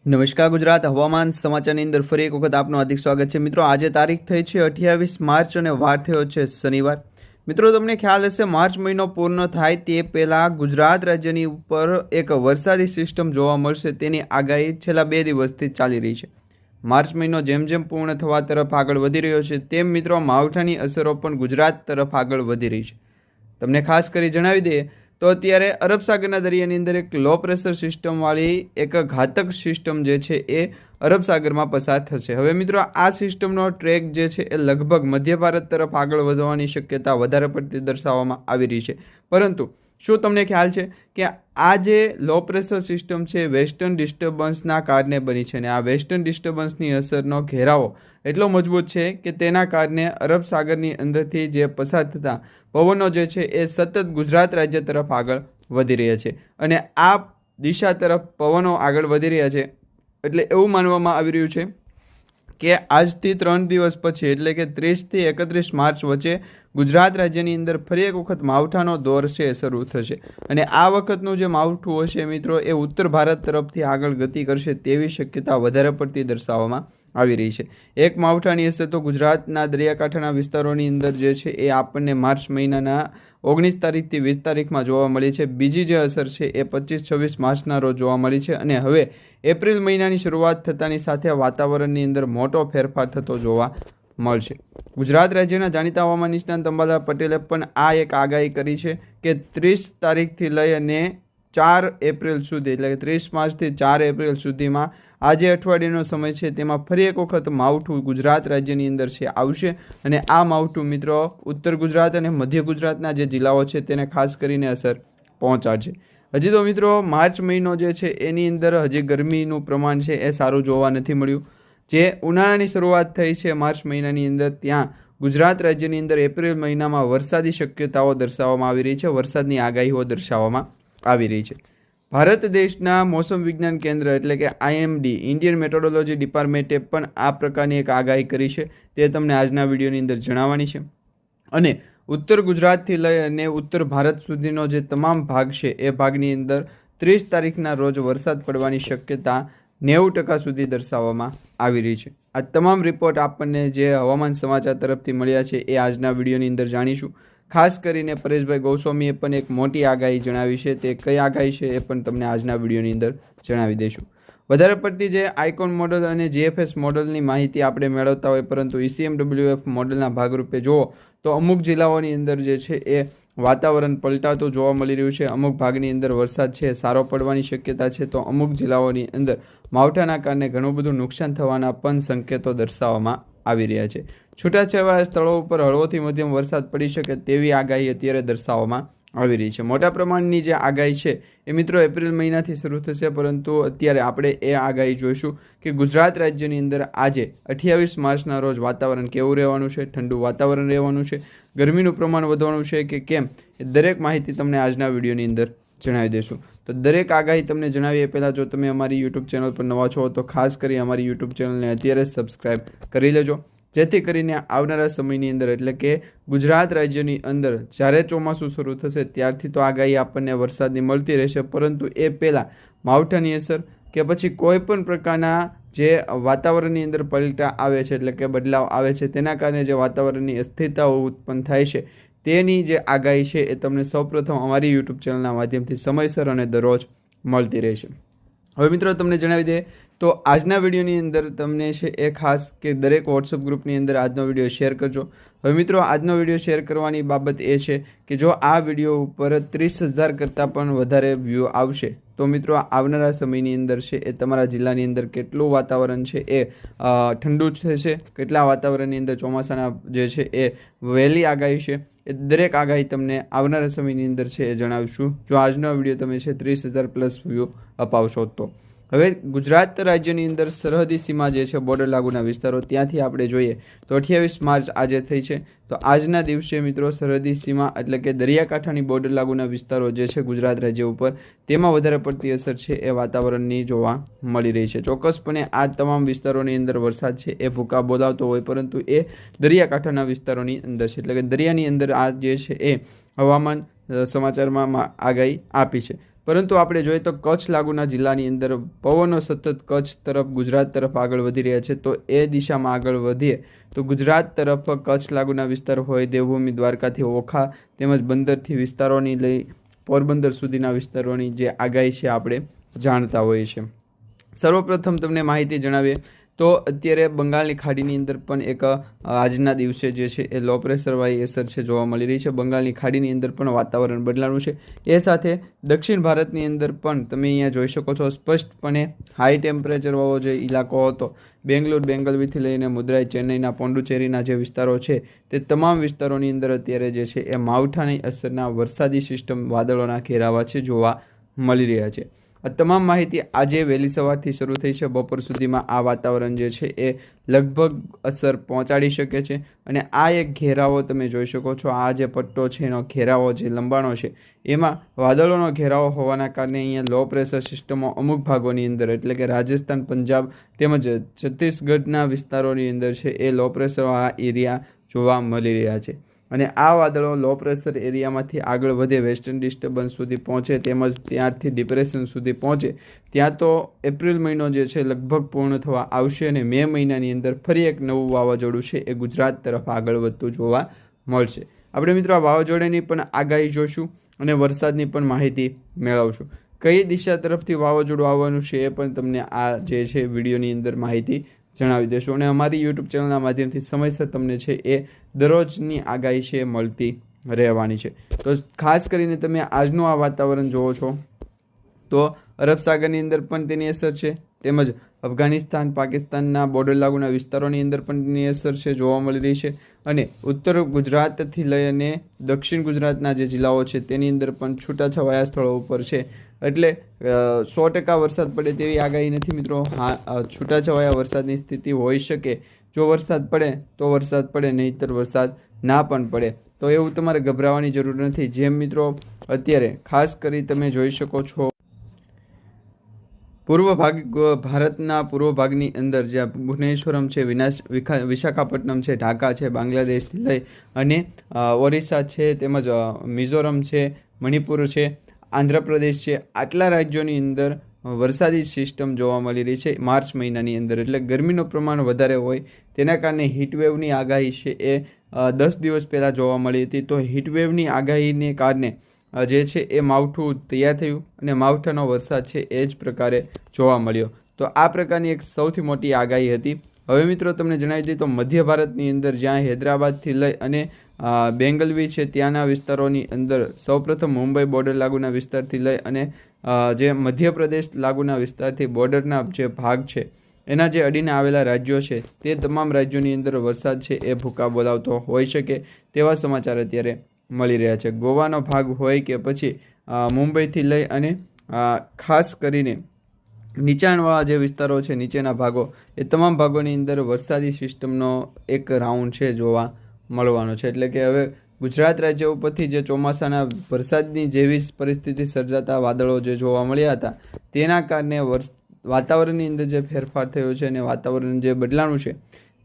નમસ્કાર ગુજરાત હવામાન સમાચારની અંદર ફરી એક વખત આપનું હાર્દિક સ્વાગત છે મિત્રો। આજે તારીખ થઈ છે 28 માર્ચ અને વાર થયો છે શનિવાર। મિત્રો તમને ખ્યાલ હશે માર્ચ મહિનો પૂર્ણ થાય તે પહેલાં ગુજરાત રાજ્યની ઉપર એક વરસાદી સિસ્ટમ જોવા મળશે તેની આગાહી છેલ્લા 2 દિવસથી ચાલી રહી છે। માર્ચ મહિનો જેમ જેમ પૂર્ણ થવા તરફ આગળ વધી રહ્યો છે તેમ મિત્રો માવઠાની અસરો પણ ગુજરાત તરફ આગળ વધી રહી છે। તમને ખાસ કરી જણાવી દઈએ તો અત્યારે અરબ સાગરના દરિયાની અંદર એક લો પ્રેશર સિસ્ટમવાળી એક ઘાતક સિસ્ટમ જે છે એ અરબ સાગરમાં પસાર થશે। હવે મિત્રો આ સિસ્ટમનો ટ્રેક જે છે એ લગભગ મધ્ય ભારત તરફ આગળ વધવાની શક્યતા વધારે પડતી દર્શાવવામાં આવી રહી છે। પરંતુ શું તમને ખ્યાલ છે કે આ જે લો પ્રેશર સિસ્ટમ છે વેસ્ટર્ન ડિસ્ટર્બન્સના કારણે બની છે અને આ વેસ્ટર્ન ડિસ્ટર્બન્સની અસરનો ઘેરાવો એટલો મજબૂત છે કે તેના કારણે અરબ સાગરની અંદરથી જે પસાર થતા પવનો જે છે એ સતત ગુજરાત રાજ્ય તરફ આગળ વધી રહ્યા છે અને આ દિશા તરફ પવનો આગળ વધી રહ્યા છે એટલે એવું માનવામાં આવી રહ્યું છે કે આજથી 3 દિવસ પછી એટલે કે 30 થી 31 માર્ચ વચ્ચે ગુજરાત રાજ્યની અંદર ફરી એક વખત માવઠાનો દોર છે શરૂ થશે અને આ વખતનું જે માવઠું હશે મિત્રો એ ઉત્તર ભારત તરફથી આગળ ગતિ કરશે તેવી શક્યતા વધારે પડતી દર્શાવવામાં આવી રહી છે। એક માવઠાની અસર તો ગુજરાતના દરિયાકાંઠાના વિસ્તારોની અંદર જે છે એ આપણને માર્ચ મહિનાના 19 તારીખથી 20 તારીખમાં જોવા મળી છે। બીજી જે અસર છે એ 25-26 માર્ચના રોજ જોવા મળી છે અને હવે એપ્રિલ મહિનાની શરૂઆત થતાની સાથે વાતાવરણની અંદર મોટો ફેરફાર થતો જોવા મળશે। ગુજરાત રાજ્યના જાણીતા હવામાન નિષ્ણાત અંબાલાલ પટેલે પણ આ એક આગાહી કરી છે કે 30 તારીખથી લઈ અને 4 એપ્રિલ સુધી એટલે કે 30 માર્ચથી 4 એપ્રિલ સુધીમાં આ જે અઠવાડિયાનો સમય છે તેમાં ફરી એક વખત માવઠું ગુજરાત રાજ્યની અંદર છે આવશે અને આ માવઠું મિત્રો ઉત્તર ગુજરાત અને મધ્ય ગુજરાતના જે જિલ્લાઓ છે તેને ખાસ કરીને અસર પહોંચાડશે। હજી તો મિત્રો માર્ચ મહિનો જે છે એની અંદર હજી ગરમીનું પ્રમાણ છે એ સારું જોવા નથી મળ્યું। જે ઉનાળાની શરૂઆત થઈ છે માર્ચ મહિનાની અંદર ત્યાં ગુજરાત રાજ્યની અંદર એપ્રિલ મહિનામાં વરસાદી શક્યતાઓ દર્શાવવામાં આવી રહી છે, વરસાદની આગાહીઓ દર્શાવવામાં આવી રહી છે। ભારત દેશના મોસમ વિજ્ઞાન કેન્દ્ર એટલે કે IMD ઇન્ડિયન મેટ્રોલોજી ડિપાર્ટમેન્ટે પણ આ પ્રકારની એક આગાહી કરી છે તે તમને આજના વિડીયોની અંદર જણાવવાની છે અને ઉત્તર ગુજરાતથી લઈ અને ઉત્તર ભારત સુધીનો જે તમામ ભાગ છે એ ભાગની અંદર 30 તારીખના રોજ વરસાદ પડવાની શક્યતા 90% સુધી દર્શાવવામાં આવી રહી છે। આ તમામ રિપોર્ટ આપણને જે હવામાન સમાચાર તરફથી મળ્યા છે એ આજના વિડીયોની અંદર જાણીશું। ખાસ કરીને પરેશભાઈ ગોસ્વામીએ પણ એક મોટી આગાહી જણાવી છે, તે કઈ આગાહી છે એ પણ તમને આજના વિડીયોની અંદર જણાવી દઈશું। વધારે પડતી જે આઇકોન મોડલ અને GFS મોડલની માહિતી આપણે મેળવતા હોય પરંતુ ECMWF મોડલના ભાગરૂપે જુઓ તો અમુક જિલ્લાઓની અંદર જે છે એ વાતાવરણ પલટાતું જોવા મળી રહ્યું છે। અમુક ભાગની અંદર વરસાદ છે સારો પડવાની શક્યતા છે તો અમુક જિલ્લાઓની અંદર માવઠાના કારણે ઘણું બધું નુકસાન થવાના પણ સંકેતો દર્શાવવામાં આવી રહ્યા છે। છૂટાછવાયા સ્થળો ઉપર હળવોથી મધ્યમ વરસાદ પડી શકે તેવી આગાહી અત્યારે દર્શાવવામાં આવી રહી છે। મોટા પ્રમાણની જે આગાહી છે એ મિત્રો એપ્રિલ મહિનાથી શરૂ થશે પરંતુ અત્યારે આપણે એ આગાહી જોઈશું કે ગુજરાત રાજ્યની અંદર આજે 28 માર્ચના રોજ વાતાવરણ કેવું રહેવાનું છે, ઠંડુ વાતાવરણ રહેવાનું છે, ગરમીનું પ્રમાણ વધવાનું છે કે કેમ એ દરેક માહિતી તમને આજના વિડીયોની અંદર જણાવી દઈશું। તો દરેક આગાહી તમને જણાવીએ પહેલાં જો તમે અમારી યુટ્યુબ ચેનલ પર નવા છો તો ખાસ કરી અમારી યુટ્યુબ ચેનલને અત્યારે જ સબસ્ક્રાઈબ કરી લેજો જેથી કરીને આવનારા સમયની અંદર એટલે કે ગુજરાત રાજ્યની અંદર જ્યારે ચોમાસું શરૂ થશે ત્યારથી તો આગાહી આપણને વરસાદની મળતી રહેશે પરંતુ એ પહેલાં માવઠાની અસર કે પછી કોઈ પણ પ્રકારના જે વાતાવરણની અંદર પલટા આવે છે એટલે કે બદલાવ આવે છે તેના કારણે જે વાતાવરણની અસ્થિરતાઓ ઉત્પન્ન થાય છે તેની જે આગાહી છે એ તમને સૌપ્રથમ અમારી યુટ્યુબ ચેનલના માધ્યમથી સમયસર અને દરરોજ મળતી રહેશે। હવે મિત્રો તમને જણાવી દઈએ તો આજના વિડીયોની અંદર તમને છે એ ખાસ કે દરેક વોટ્સઅપ ગ્રુપની અંદર આજનો વિડીયો શેર કરજો। હવે મિત્રો આજનો વિડીયો શેર કરવાની બાબત એ છે કે જો આ વિડીયો ઉપર 30,000 કરતાં પણ વધારે વ્યૂ આવશે તો મિત્રો આવનારા સમયની અંદર છે એ તમારા જિલ્લાની અંદર કેટલું વાતાવરણ છે એ ઠંડુ થશે, કેટલા વાતાવરણની અંદર ચોમાસાના જે છે એ વહેલી આગાહી છે એ દરેક આગાહી તમને આવનારા સમયની અંદર છે એ જણાવીશું જો આજનો વિડીયો તમે છે 30,000+ વ્યૂ અપાવશો તો। હવે ગુજરાત રાજ્યની અંદર સરહદી સીમા જે છે બોર્ડર લાગુના વિસ્તારો ત્યાંથી આપણે જોઈએ તો 28 માર્ચ આજે થઈ છે તો આજના દિવસે મિત્રો સરહદી સીમા એટલે કે દરિયાકાંઠાની બોર્ડર લાગુના વિસ્તારો જે છે ગુજરાત રાજ્ય ઉપર તેમાં વધારે પડતી અસર છે એ વાતાવરણની જોવા મળી રહી છે। ચોક્કસપણે આ તમામ વિસ્તારોની અંદર વરસાદ છે એ ભૂકા બોલાવતો હોય પરંતુ એ દરિયાકાંઠાના વિસ્તારોની અંદર છે એટલે કે દરિયાની અંદર આ જે છે એ હવામાન સમાચારમાં આગાહી આપી છે। પરંતુ આપણે જોઈએ તો કચ્છ લાગુના જિલ્લાની અંદર પવનો સતત કચ્છ તરફ ગુજરાત તરફ આગળ વધી રહ્યા છે. તો એ દિશામાં આગળ વધીએ તો ગુજરાત તરફ કચ્છ લાગુના વિસ્તાર હોય, દેવભૂમિ, દ્વારકાથી ઓખા તેમજ બંદરથી વિસ્તારોની લઈ પોરબંદર સુધીના વિસ્તારોની જે આગાહી છે આપણે જાણતા હોઈએ છીએ. સર્વપ્રથમ તમને માહિતી જણાવીએ તો અત્યારે બંગાળની ખાડીની અંદર પણ એક આજના દિવસે જે છે એ લો પ્રેશરવાળી અસર છે જોવા મળી રહી છે. બંગાળની ખાડીની અંદર પણ વાતાવરણ બદલાનું છે. એ સાથે દક્ષિણ ભારતની અંદર પણ તમે અહીંયા જોઈ શકો છો સ્પષ્ટપણે હાઈ ટેમ્પરેચરવાળો જે ઇલાકો હતો બેંગ્લોર, બેંગલવીથી લઈને મદુરાઈ, ચેન્નઈના પોંડુચેરીના જે વિસ્તારો છે તે તમામ વિસ્તારોની અંદર અત્યારે જે છે એ માવઠાની અસરના વરસાદી સિસ્ટમ વાદળોના ઘેરાવા છે જોવા મળી રહ્યા છે. આ તમામ માહિતી આજે વહેલી સવારથી શરૂ થઈ છે. બપોર સુધીમાં આ વાતાવરણ જે છે એ લગભગ અસર પહોંચાડી શકે છે અને આ એક ઘેરાવો તમે જોઈ શકો છો. આ જે પટ્ટો છે એનો ઘેરાવો જે લંબાણો છે એમાં વાદળોનો ઘેરાવો હોવાના કારણે અહીંયા લો પ્રેશર સિસ્ટમો અમુક ભાગોની અંદર એટલે કે રાજસ્થાન, પંજાબ તેમજ છત્તીસગઢના વિસ્તારોની અંદર છે એ લો પ્રેશરવાળા એરિયા જોવા મળી રહ્યા છે. અને આ વાદળો લો પ્રેશર એરિયામાંથી આગળ વધે વેસ્ટર્ન ડિસ્ટર્બન્સ સુધી પહોંચે તેમજ ત્યારથી ડિપ્રેશન સુધી પહોંચે ત્યાં તો એપ્રિલ મહિનો જે છે લગભગ પૂર્ણ થવા આવશે અને મે મહિનાની અંદર ફરી એક નવું વાવાઝોડું છે એ ગુજરાત તરફ આગળ વધતું જોવા મળશે. આપણે મિત્રો આ વાવાઝોડાની પણ આગાહી જોઈશું અને વરસાદની પણ માહિતી મેળવશું. કઈ દિશા તરફથી વાવાઝોડું આવવાનું છે એ પણ તમને આ જે છે વિડીયોની અંદર માહિતી જણાવી દેશું અને અમારી યુટ્યુબ ચેનલના માધ્યમથી સમયસર તમને છે એ દરરોજની આગાહી છે મળતી રહેવાની છે. તો ખાસ કરીને તમે આજનું આ વાતાવરણ જુઓ છો તો અરબ સાગરની અંદર પણ તેની અસર છે તેમજ અફઘાનિસ્તાન, પાકિસ્તાનના બોર્ડર લાગુના વિસ્તારોની અંદર પણ તેની અસર છે જોવા મળી રહી છે અને ઉત્તર ગુજરાતથી લઈને દક્ષિણ ગુજરાતના જે જિલ્લાઓ છે તેની અંદર પણ છૂટાછવાયા સ્થળો ઉપર છે એટલે 100% વરસાદ પડે તેવી આગાહી નથી મિત્રો. હા, છૂટાછવાયા વરસાદની સ્થિતિ હોઈ શકે. જો વરસાદ પડે તો વરસાદ પડે, નહીંતર વરસાદ ના પણ પડે. તો એવું તમારે ગભરાવાની જરૂર નથી. જેમ મિત્રો અત્યારે ખાસ કરી તમે જોઈ શકો છો ભારતના પૂર્વ ભાગની અંદર જ્યાં ભુવનેશ્વરમ છે, વિશાખાપટ્ટનમ છે, ઢાકા છે, બાંગ્લાદેશથી લઈ અને ઓરિસ્સા છે તેમજ મિઝોરમ છે, મણિપુર છે, આંધ્રપ્રદેશ છે, આટલા રાજ્યોની અંદર વરસાદી સિસ્ટમ જોવા મળી રહી છે માર્ચ મહિનાની અંદર. એટલે ગરમીનું પ્રમાણ વધારે હોય તેના કારણે હીટવેવની આગાહી છે એ 10 દિવસ પહેલાં જોવા મળી હતી. તો હીટવેવની આગાહીને કારણે જે છે એ માવઠું તૈયાર થયું અને માવઠાનો વરસાદ છે એ જ પ્રકારે જોવા મળ્યો. તો આ પ્રકારની એક સૌથી મોટી આગાહી હતી. હવે મિત્રો તમને જણાવી દઈએ તો મધ્ય ભારતની અંદર જ્યાં હૈદરાબાદથી લઈ અને બેંગલવી છે ત્યાંના વિસ્તારોની અંદર સૌપ્રથમ મુંબઈ બોર્ડર લાગુના વિસ્તારથી લઈ અને જે મધ્યપ્રદેશ લાગુના વિસ્તારથી બોર્ડરના જે ભાગ છે એના જે અડીને આવેલા રાજ્યો છે તે તમામ રાજ્યોની અંદર વરસાદ છે એ ભૂકા બોલાવતો હોઈ શકે તેવા સમાચાર અત્યારે મળી રહ્યા છે. ગોવાનો ભાગ હોય કે પછી મુંબઈથી લઈ અને ખાસ કરીને નીચાણવાળા જે વિસ્તારો છે નીચેના ભાગો એ તમામ ભાગોની અંદર વરસાદી સિસ્ટમનો એક રાઉન્ડ છે જોવા મળવાનો છે. એટલે કે હવે ગુજરાત રાજ્ય ઉપરથી જે ચોમાસાના વરસાદની જેવી પરિસ્થિતિ સર્જાતા વાદળો જે જોવા મળ્યા હતા તેના કારણે વાતાવરણની અંદર જે ફેરફાર થયો છે અને વાતાવરણ જે બદલાનું છે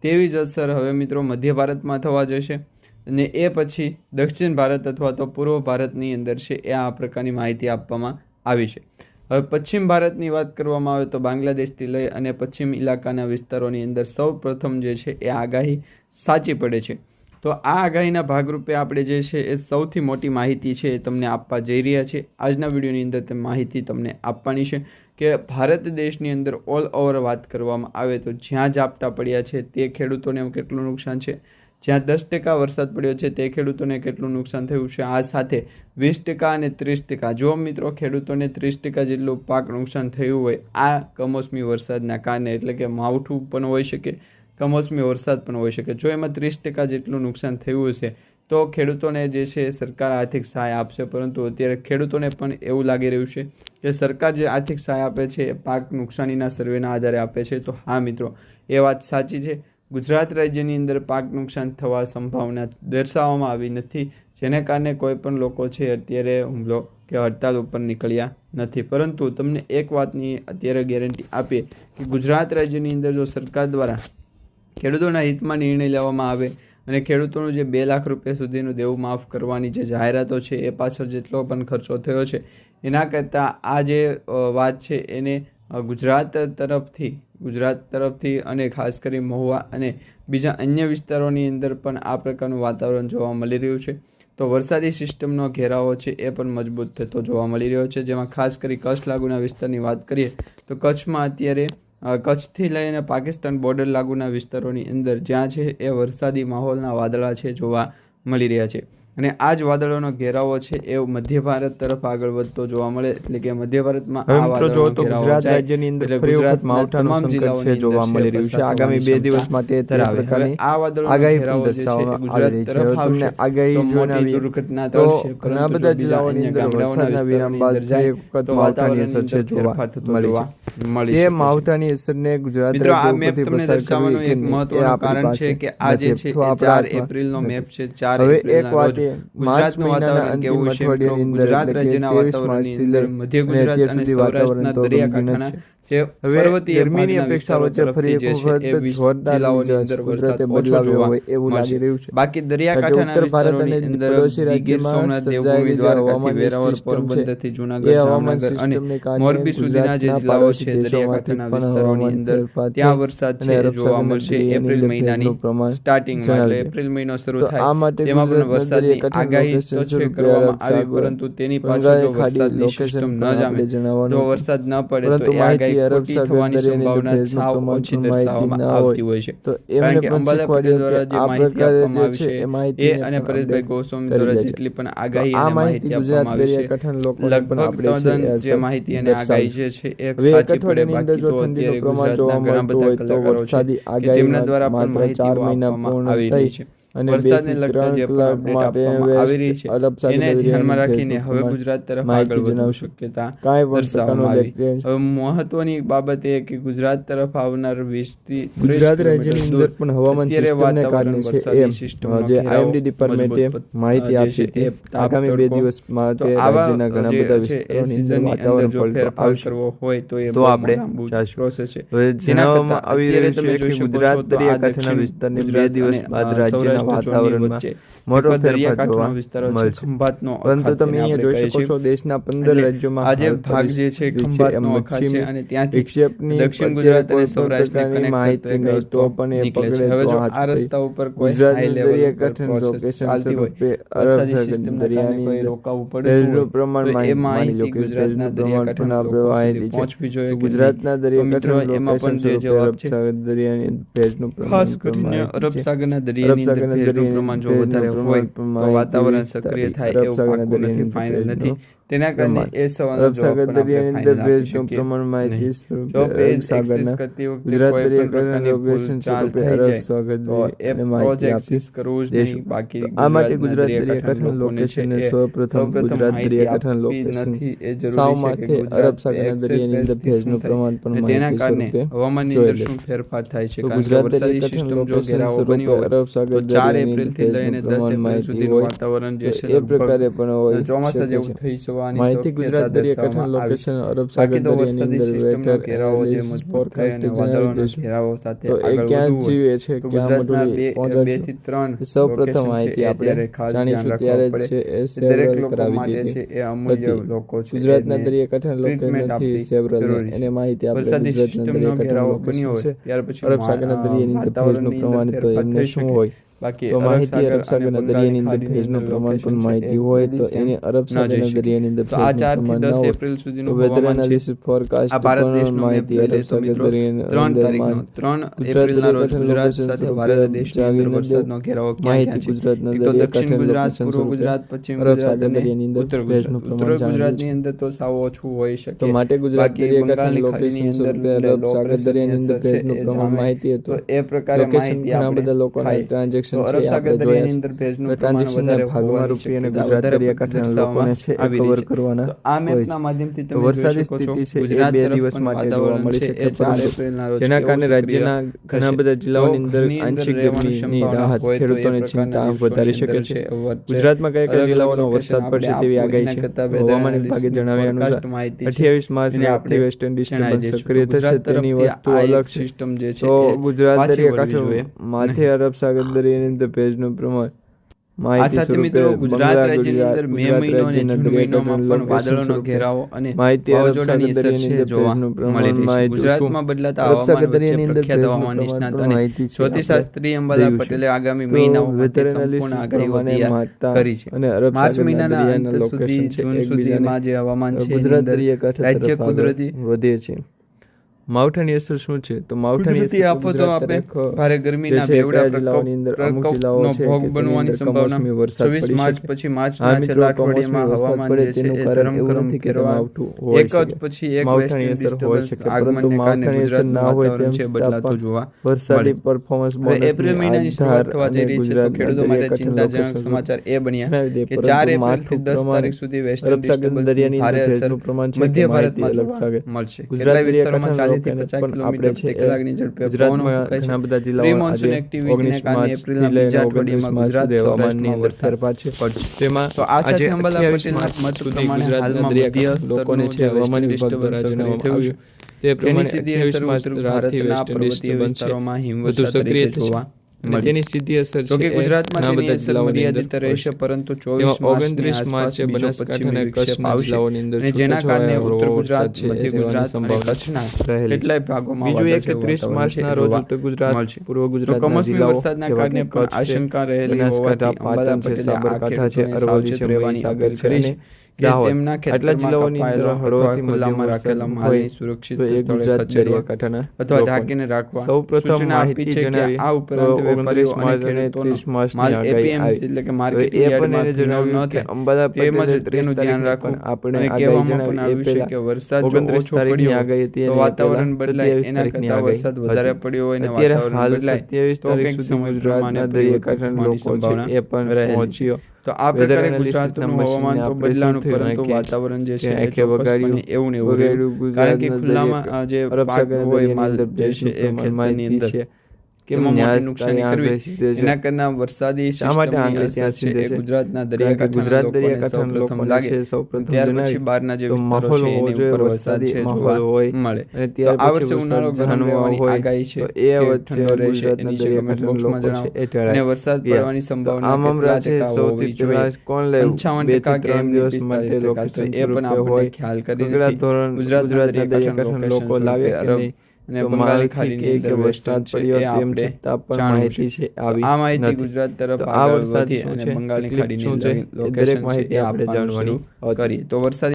તેવી જ અસર હવે મિત્રો મધ્ય ભારતમાં થવા જશે અને એ પછી દક્ષિણ ભારત અથવા તો પૂર્વ ભારતની અંદર છે એ આ પ્રકારની માહિતી આપવામાં આવી છે. હવે પશ્ચિમ ભારતની વાત કરવામાં આવે તો બાંગ્લાદેશથી લઈ અને પશ્ચિમ ઇલાકાના વિસ્તારોની અંદર સૌ પ્રથમ જે છે એ આગાહી સાચી પડે છે. તો આ આગાહીના ભાગરૂપે આપણે જે છે એ સૌથી મોટી માહિતી છે એ તમને આપવા જઈ રહ્યા છે. આજના વિડીયોની અંદર તે માહિતી તમને આપવાની છે કે ભારત દેશની અંદર ઓલ ઓવર વાત કરવામાં આવે તો જ્યાં ઝાપટા પડ્યા છે તે ખેડૂતોને કેટલું નુકસાન છે, જ્યાં 10% વરસાદ પડ્યો છે તે ખેડૂતોને કેટલું નુકસાન થયું છે, આ સાથે 20% અને 30%. જો મિત્રો ખેડૂતોને 30% જેટલું પાક નુકસાન થયું હોય આ કમોસમી વરસાદના કારણે એટલે કે માવઠું પણ હોઈ શકે, કમોસમી વરસાદ પણ હોઈ શકે. જો એમાં 30% જેટલું નુકસાન થયું હશે તો ખેડૂતોને જે છે સરકાર આર્થિક સહાય આપશે. પરંતુ અત્યારે ખેડૂતોને પણ એવું લાગી રહ્યું છે કે સરકાર જે આર્થિક સહાય આપે છે એ પાક નુકસાનીના સર્વેના આધારે આપે છે. તો હા મિત્રો એ વાત સાચી છે. ગુજરાત રાજ્યની અંદર પાક નુકસાન થવા સંભાવના દર્શાવવામાં આવી નથી, જેને કારણે કોઈ પણ લોકો છે અત્યારે હુમલો કે હડતાલ ઉપર નીકળ્યા નથી. પરંતુ તમને એક વાતની અત્યારે ગેરંટી આપીએ કે ગુજરાત રાજ્યની અંદર જો સરકાર દ્વારા ખેડૂતોના હિતમાં નિર્ણય લેવામાં આવે અને ખેડૂતોનું જે 2 લાખ રૂપિયા સુધીનું દેવું માફ કરવાની જે જાહેરાતો છે એ પાછળ જેટલો પણ ખર્ચો થયો છે એના કરતાં આ જે વાત છે એને ગુજરાત તરફથી અને ખાસ કરી મહુવા અને બીજા અન્ય વિસ્તારોની અંદર પણ આ પ્રકારનું વાતાવરણ જોવા મળી રહ્યું છે. તો વરસાદી સિસ્ટમનો ઘેરાવો છે એ પણ મજબૂત થતો જોવા મળી રહ્યો છે, જેમાં ખાસ કરી કચ્છ લાગુના વિસ્તારની વાત કરીએ તો કચ્છમાં અત્યારે કચ્છથી લઈને પાકિસ્તાન બોર્ડર લાગુના વિસ્તારોની અંદર જ્યાં છે એ વરસાદી માહોલના વાદળા છે જોવા મળી રહ્યા છે. અને આ જ વાદળોનો ઘેરાવો છે એ મધ્ય ભારત તરફ આગળ વધતો જોવા મળે, એટલે કે મધ્ય ભારતમાં આ વાદળોનો ઘેરાવો ગુજરાત રાજ્યની અંદર ફરી વખત માવઠાનું સંકટ છે જોવા મળી રહ્યું છે. આગામી 2 દિવસ માટે તે પ્રકારની આગાહી પણ દર્શાવવામાં આવી રહી છે. તમને આગાહી જોઈને દુર્ઘટના તો ઘણા બધા જિલ્લાઓની અંદર વરસાદના વિરામ બાદ ફરી વખત માવઠાની અસર છે જોવા મળી છે. તે માવઠાની અસરને ગુજરાત રાજ્ય ઉપરથી પસાર કરવી એક મહત્વનું કારણ છે કે આજે છે 4 એપ્રિલનો મેપ છે. 4 એપ્રિલના રોજ ગુજરાતનું વાતાવરણ કેવું છે? ગુજરાત રાજ્યના વાતાવરણની અંદર મધ્ય ગુજરાત અને સૌરાષ્ટ્રના દરિયાકાંઠાના જે પર્વતીય ગરમીની અપેક્ષા વચ્ચે ફરી એક વખત જોરદાર કુદરતે બદલાવ્યો હોય એવું લાગી રહ્યું છે. બાકી દરિયાકાંઠાના વિસ્તારોની અંદર ગીર સોમનાથ દેવભૂમિ દ્વારકાથી વેરાવળ પોરબંદરથી જૂનાગઢ જામનગર અને મોરબી સુધીના જે જિલ્લાઓ છે દરિયાકાંઠાના વિસ્તારોની અંદર ત્યાં વરસાદ છે જોવા મળશે. એપ્રિલ મહિનાની સ્ટાર્ટિંગમાં એટલે એપ્રિલ મહિનો શરૂ થાય તેમાં પણ વરસાદની આગાહી તો છે કરવામાં આવી, પરંતુ તેની પાછળ જો વરસાદની સિસ્ટમ ન જામે, જો વરસાદ ન પડે તો એ આગાહી ખોટી થવાની સંભાવના સાવ ઓછી દર્શાવવામાં આવતી હોય છે. કારણ કે અંબાલા પટેલ દ્વારા જે માહિતી આપવામાં આવી છે એ અને પરેશભાઈ ગોસ્વામી દ્વારા જેટલી પણ આગાહી અને માહિતી આપવામાં આવી છે, લગભગ તદ્દન જે માહિતી અને આગાહી જે છે એ સાચી પડે. બાકી તો અત્યારે ગુજરાતના ઘણા બધા કલાકારો છે કે તેમના દ્વારા પણ માહિતી આપવામાં આવી રહી છે. વરસાદને લગતા જે પણ અપડેટ આપવામાં આવી રહી છે એને ધ્યાનમાં રાખીને હવે ગુજરાત તરફ આગળ વધવાની શક્યતા દર્શાવવામાં આવી. હવે મહત્વની બાબત એ કે ગુજરાત તરફ આવનાર 20 થી ગુજરાત રાજ્યની અંદર પણ હવામાન સિસ્ટમને કારણે છે જે આઈએમડી ડિપાર્ટમેન્ટે માહિતી આપી હતી આગામી 2 દિવસમાં તે રાજ્યના ઘણા બધા વિસ્તારોની અંદર વાતાવરણ પલટો કરવો હોય તો આપણે પ્રોસેસ છે. હવે જણાવવામાં આવી રહ્યું છે કે ગુજરાત દરિયાકાંઠાના વિસ્તારની 2 દિવસ બાદ રાજ્યના વાતાવરણમાં મોટો ફેરફાર જોવા મળશે. પરંતુ તમે અહીંયા જોઈ શકો છો દેશના 15 રાજ્યોમાં આજે ભાગ જે છે ખંભાતનો અખા છે અને ત્યાંથી વિક્ષેપની દક્ષિણ ગુજરાત અને સૌરાષ્ટ્રની માહિતી નહીં તો પણ એ પકડે હવે જો આ રસ્તા ઉપર કોઈ હાઈ લેવલ લોકેશન સ્વરૂપે અરબ સાગર દરિયાની રોકાવું પડે પ્રમાણ માની લો કે ગુજરાતના દરિયાકાંઠાના પ્રવાહી પહોંચવી જોઈએ. ગુજરાતના દરિયાકાંઠાના લોકેશન સ્વરૂપે અરબ સાગર દરિયાની ભેજનું પ્રમાણ ખાસ કરીને અરબ સાગરના દરિયાની ભેજનું પ્રમાણ જો વધારે હોય તો વાતાવરણ સક્રિય થાય એવું પાક્કું નથી, ફાઇનલ નથી. તેના કારણે એ સવાલનો જવાબ પણ આપણે ફાઇનલ આપી શકીએ. જો પેજ એક્સેસ કરતી વખતે કોઈ પણ પ્રકારની ભૂલ ચાલ થઈ જાય તો એ પ્રોજેક્ટ એક્સેસ કરવું જ નહીં. બાકી આ માટે ગુજરાત દરિયાકાંઠાના લોકેશનને સૌપ્રથમ ગુજરાત દરિયાકાંઠાના લોકેશન સાવમાંથી અરબ સાગરના દરિયાની અંદર ભેજનું પ્રમાણ પણ તેના કારણે હવામાનની અંદર શું ફેરફાર થાય છે. ગુજરાત દરિયાકાંઠાના લોકેશન બની હોય અરબ સાગર 4 એપ્રિલ થી લઈને 10 એપ્રિલ સુધીનું વાતાવરણ જે છે એ પ્રકારે પણ ચોમાસા જેવું થઈ શકે. માહિતી ગુજરાત દરિયાકાંઠાના લોકેશન અરબ સાગર દરિયાની અંદર વેધર ઘેરાવો જે મજબૂત થાય અને વાદળોના ઘેરાવો સાથે આગળ ક્યાં જીવે છે ક્યાં મોટું 2 થી 3 સૌપ્રથમ માહિતી આપણે જાણીશું ત્યારે છે એ સેવરલ કરાવી દીધી એ અમૂલ્ય લોકો છે. ગુજરાતના દરિયાકાંઠાના લોકેશનથી સેવરલ એને માહિતી આપણે ગુજરાતના દરિયાકાંઠાના લોકેશન છે ત્યાર પછી અરબ સાગરના દરિયાની અંદર ભેજનું પ્રમાણ તો એમને શું હોય બાકી તો માહિતી અરબ સાગરના દરિયાની અંદર ભેજનું પ્રમાણ પણ માહિતી હોય તો એને અરબ સાગરના દરિયાની અંદર આ 4 થી 10 એપ્રિલ સુધીનું વેધર એનાલિસિસ ફોરકાસ્ટ પણ માહિતી અરબ સાગર દરિયાની અંદર 3 એપ્રિલના રોજ ગુજરાત સાથે ભારત દેશની અંદર વરસાદનો ઘેરાવો માહિતી ગુજરાતના દરિયાકાંઠાના ગુજરાત, પૂર્વ ગુજરાત, પશ્ચિમ ગુજરાત અને ઉત્તર ગુજરાતની અંદર તો સાવ ઓછું હોઈ શકે. તો માટે ગુજરાત દરિયાકાંઠાના લોકેશન સ્વરૂપે અરબ સાગર દરિયાની અંદર ભેજનું પ્રમાણ માહિતી હતું. એ પ્રકારે માહિતી ઘણા બધા લોકોના ટ્રાન્ઝેક્શન અરબ સાગર દરિયાની અંદર ભેજનું પ્રમાણ વધારે ભાગમાં રૂપિયા અને ગુજરાત દરિયાકાંઠાના લોકોને છે કવર કરવાના આ મેપના માધ્યમથી તમે વરસાદી સ્થિતિ છે એ 2 દિવસ માટે જોવા મળી શકે છે, જેના કારણે રાજ્યના ઘણા બધા જિલ્લાઓની અંદર આંશિક ગરમીની રાહત ખેડૂતોની ચિંતા વધારી શકે છે. ગુજરાતમાં કયા કયા જિલ્લાઓનો વરસાદ પડશે તેવી આગાહી છે. હવામાન વિભાગે જણાવ્યા અનુસાર 28 માર્ચ રાતથી વેસ્ટર્ન ડિસ્ટર્બન્સ સક્રિય થશે તેની વસ્તુ અલગ સિસ્ટમ જે છે. તો ગુજરાત દરિયાકાંઠે માથે અરબ સાગર દરિયાની અંદર ભેજનું પ્રમાણ આ સાથે મિત્રો ગુજરાત રાજ્યની અંદર મે મહિનો અને જૂન મહિનામાં પણ વાદળોનો ઘેરાવો અને વાવાઝોડાની અસર છે જોવા મળી રહી છે. ગુજરાતમાં બદલાતા હવામાન વચ્ચે પ્રખ્યાત હવામાન નિષ્ણાત અને જ્યોતિષશાસ્ત્રી અંબાલાલ પટેલે આગામી મહિનાઓ માટે સંપૂર્ણ આગાહીઓ તૈયાર કરી છે. માર્ચ મહિનાના અંત સુધી જૂન સુધીમાં જે હવામાન છે રાજ્ય કુદરતી વધે છે. માવઠાની અસર શું છે? તો માવઠાની આફતો આપણે ભારે ગરમીના બેવડા જિલ્લાઓની અંદર અમુક જિલ્લાઓ છે ભોગ બનવાની સંભાવના 24 માર્ચ પછી માર્ચના છેલ્લા અઠવાડિયામાં હવામાન જે છે એ ગરમ કરવાનું એક જ પછી એક માવઠાની અસર હોય શકે, પરંતુ માવઠાની અસર ના હોય તેમ છે બદલાતો જોવા વરસાદી પરફોર્મન્સ બોનસ એપ્રિલ મહિનાની શરૂઆત થવા જઈ રહી છે. તો ખેડૂતો માટે ચિંતાજનક સમાચાર એ બન્યા કે 4 એપ્રિલ થી 10 તારીખ સુધી વેસ્ટ દરિયાની અંદર પ્રમાણ છે મધ્ય ભારતમાં મળશે. કેટલાક વિસ્તારોમાં 40 થી 50 કિલોમીટર કલાકની ઝડપે ગુજરાતમાં ઘણા બધા જિલ્લાઓમાં આજે 19 માર્ચથી લઈને 29 માર્ચ સુધી હવામાનની અંદર ફેરફાર છે. તેમાં તો આ સાથે અંબાલાલ પટેલના મત પ્રમાણે હાલમાં મધ્ય લોકોને છે હવામાન વિભાગ દ્વારા જણાવવામાં આવ્યું તે પ્રમાણે સીધી અસર ભારતના પર્વતીય વિસ્તારોમાં હિમવર્ષા તરીકે જોવા તેની સીધી અસર છે. ગુજરાતમાં તેની અસર મર્યાદિત રહેશે, પરંતુ 29 માર્ચે બનાસકાંઠા અને કચ્છના જિલ્લાઓની અંદર જેના કારણે ઉત્તર ગુજરાત, મધ્ય ગુજરાત અને કચ્છના કેટલાય ભાગોમાં બીજું એક 30 માર્ચના રોજ ઉત્તર ગુજરાત, પૂર્વ ગુજરાતના જિલ્લાઓ વરસાદના કારણે પણ આશંકા રહેલી બનાસકાંઠા, પાટણ છે, સાબરકાંઠા છે, અરવલ્લી છે, મહીસાગર કરીને તેમના આટલા જિલ્લાઓની અંદર હળવાથી મધ્યમ રાખેલા માલની સુરક્ષિત સ્થળે દરિયાકાંઠાના અથવા ઢાંકીને રાખવા સૌપ્રથમ માહિતી જણાવી આ ઉપરાંત વેપારીઓ અને ખેડૂતોનો માલ એપીએમસી એટલે કે માર્કેટિંગ યાર્ડમાં જણાવ્યું ન થાય અંબાલાલ પટેલે તેનું ધ્યાન રાખવું. આપણે કહેવામાં પણ આવ્યું છે કે વરસાદ જો ઓછો પડ્યો તો વાતાવરણ બદલાય, એના કરતાં વરસાદ વધારે પડ્યો હોય અને વાતાવરણ બદલાય 27 તારીખ સુધી ગુજરાતના દરિયાકાંઠાના લોકો છે એ પણ પહોંચ્યો. તો આ પ્રકારે ગુજરાતનું હવામાન તો બદલાનું, પરંતુ વાતાવરણ જે છે એવું ને એવું રહ્યું. કારણ કે ખુલ્લામાં જે પાક હોય માલ જે છે એ ખેતરની અંદર કેમાં મોટી નુકસાની કરવી એના કરતા વરસાદી સિસ્ટમની ગુજરાતના દરિયાકાંઠાના લોકોને લાગે ત્યાર પછી બહારના જે વિસ્તારો છે એની ઉપર વરસાદ છે જોવા મળે. તો આ વર્ષે ઉનાળો ગરમ રહેવાની આગાહી છે, એ ઠંડો રહેશે એની છે કમેન્ટ બોક્સમાં જણાવો. અને વરસાદ પડવાની સંભાવના કેટલા ટકા હોવી જોઈએ? 55% કે 30% એ પણ આપણે ખ્યાલ કરી ગુજરાતના દરિયાકાંઠાના લોકો લાવે અને બંગાળી ખાડીની અંદર વરસાદ પડ્યો તેમ છતાં પણ માહિતી છે આવી. આ માહિતી ગુજરાત તરફ આગળ વધી અને બંગાળી ખાડીની અંદર લોકેશન છે એ આપણે જાણવાની કરીએ. તો વરસાદ